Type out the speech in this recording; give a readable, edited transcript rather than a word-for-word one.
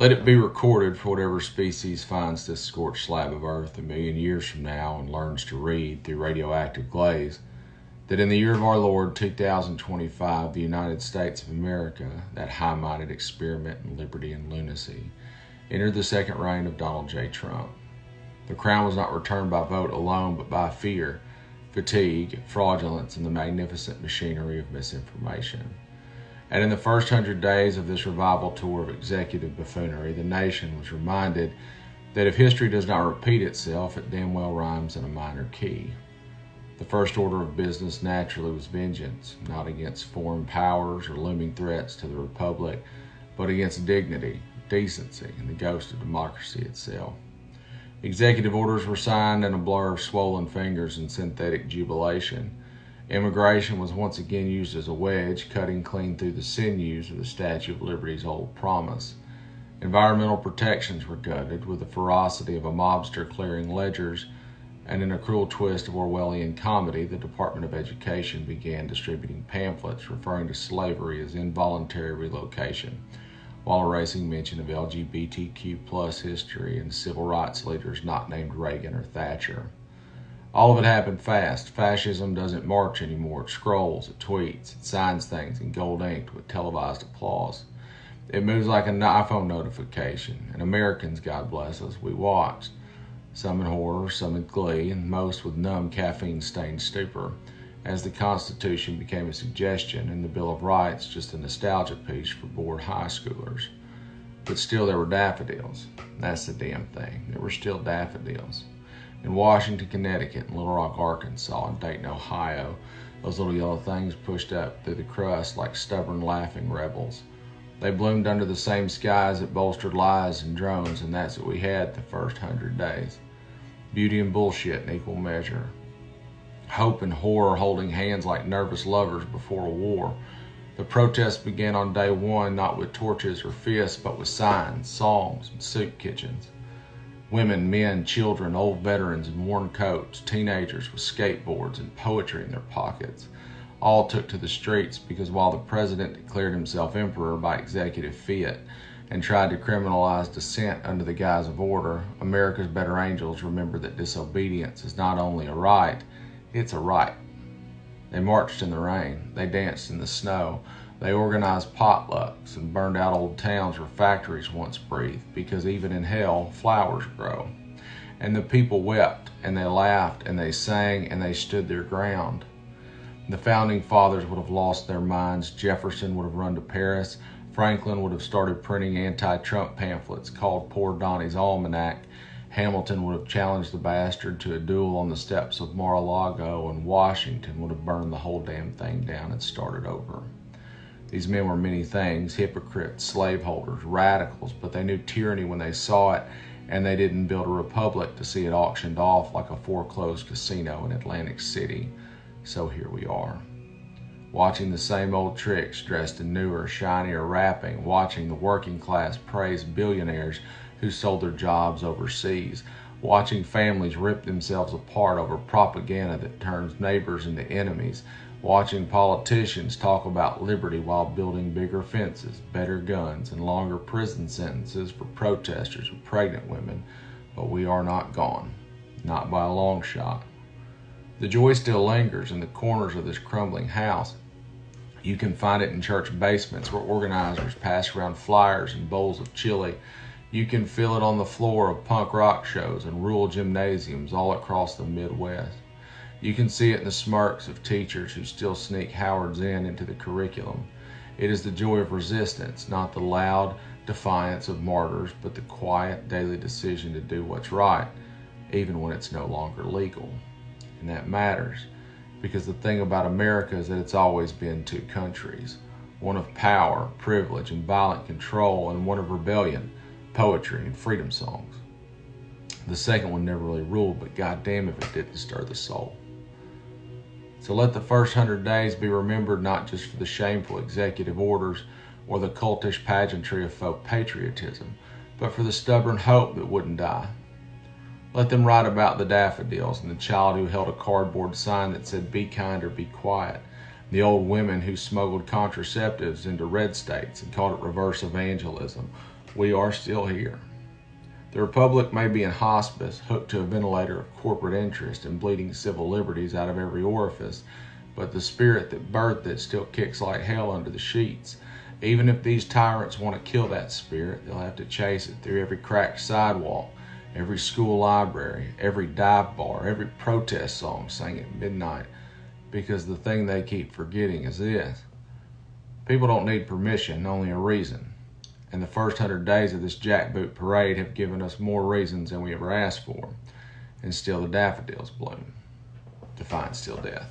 Let it be recorded for whatever species finds this scorched slab of earth a million years from now and learns to read through radioactive glaze, that in the year of our Lord 2025, the United States of America, that high-minded experiment in liberty and lunacy, entered the second reign of Donald J. Trump. The crown was not returned by vote alone, but by fear, fatigue, fraudulence, and the magnificent machinery of misinformation. And in the first 100 days of this revival tour of executive buffoonery, the nation was reminded that if history does not repeat itself, it damn well rhymes in a minor key. The first order of business naturally was vengeance, not against foreign powers or looming threats to the republic, but against dignity, decency, and the ghost of democracy itself. Executive orders were signed in a blur of swollen fingers and synthetic jubilation. Immigration was once again used as a wedge, cutting clean through the sinews of the Statue of Liberty's old promise. Environmental protections were gutted with the ferocity of a mobster clearing ledgers, and in a cruel twist of Orwellian comedy, the Department of Education began distributing pamphlets referring to slavery as involuntary relocation, while erasing mention of LGBTQ+ history and civil rights leaders not named Reagan or Thatcher. All of it happened fast. Fascism doesn't march anymore. It scrolls, it tweets, it signs things in gold inked with televised applause. It moves like an iPhone notification, and Americans, God bless us, we watched. Some in horror, some in glee, and most with numb caffeine-stained stupor, as the Constitution became a suggestion and the Bill of Rights just a nostalgia piece for bored high schoolers. But still there were daffodils. That's the damn thing. There were still daffodils. In Washington, Connecticut, and Little Rock, Arkansas, and Dayton, Ohio, those little yellow things pushed up through the crust like stubborn laughing rebels. They bloomed under the same skies that bolstered lies and drones, and that's what we had the first 100 days. Beauty and bullshit in equal measure. Hope and horror holding hands like nervous lovers before a war. The protests began on day one, not with torches or fists, but with signs, songs, and soup kitchens. Women, men, children, old veterans in worn coats, teenagers with skateboards and poetry in their pockets, all took to the streets because while the president declared himself emperor by executive fiat and tried to criminalize dissent under the guise of order, America's better angels remembered that disobedience is not only a right, it's a right. They marched in the rain, they danced in the snow, they organized potlucks and burned out old towns where factories once breathed, because even in hell, flowers grow. And the people wept, and they laughed, and they sang, and they stood their ground. The founding fathers would have lost their minds. Jefferson would have run to Paris. Franklin would have started printing anti-Trump pamphlets called Poor Donnie's Almanac. Hamilton would have challenged the bastard to a duel on the steps of Mar-a-Lago, and Washington would have burned the whole damn thing down and started over. These men were many things: hypocrites, slaveholders, radicals, but they knew tyranny when they saw it, and they didn't build a republic to see it auctioned off like a foreclosed casino in Atlantic City. So here we are, watching the same old tricks dressed in newer, shinier wrapping, watching the working class praise billionaires who sold their jobs overseas, watching families rip themselves apart over propaganda that turns neighbors into enemies, watching politicians talk about liberty while building bigger fences, better guns, and longer prison sentences for protesters and pregnant women. But we are not gone, not by a long shot. The joy still lingers in the corners of this crumbling house. You can find it in church basements where organizers pass around flyers and bowls of chili. You can feel it on the floor of punk rock shows and rural gymnasiums all across the Midwest. You can see it in the smirks of teachers who still sneak Howard's Inn into the curriculum. It is the joy of resistance, not the loud defiance of martyrs, but the quiet daily decision to do what's right, even when it's no longer legal. And that matters, because the thing about America is that it's always been two countries, one of power, privilege, and violent control, and one of rebellion, poetry, and freedom songs. The second one never really ruled, but goddamn if it didn't stir the soul. So let the first 100 days be remembered not just for the shameful executive orders or the cultish pageantry of faux patriotism, but for the stubborn hope that wouldn't die. Let them write about the daffodils and the child who held a cardboard sign that said, "Be kind or be quiet," the old women who smuggled contraceptives into red states and called it reverse evangelism, we are still here. The Republic may be in hospice, hooked to a ventilator of corporate interest and bleeding civil liberties out of every orifice, but the spirit that birthed it still kicks like hell under the sheets. Even if these tyrants want to kill that spirit, they'll have to chase it through every cracked sidewalk, every school library, every dive bar, every protest song sang at midnight, because the thing they keep forgetting is this: people don't need permission, only a reason. And the first 100 days of this jackboot parade have given us more reasons than we ever asked for. And still the daffodils bloom. Defiance till death.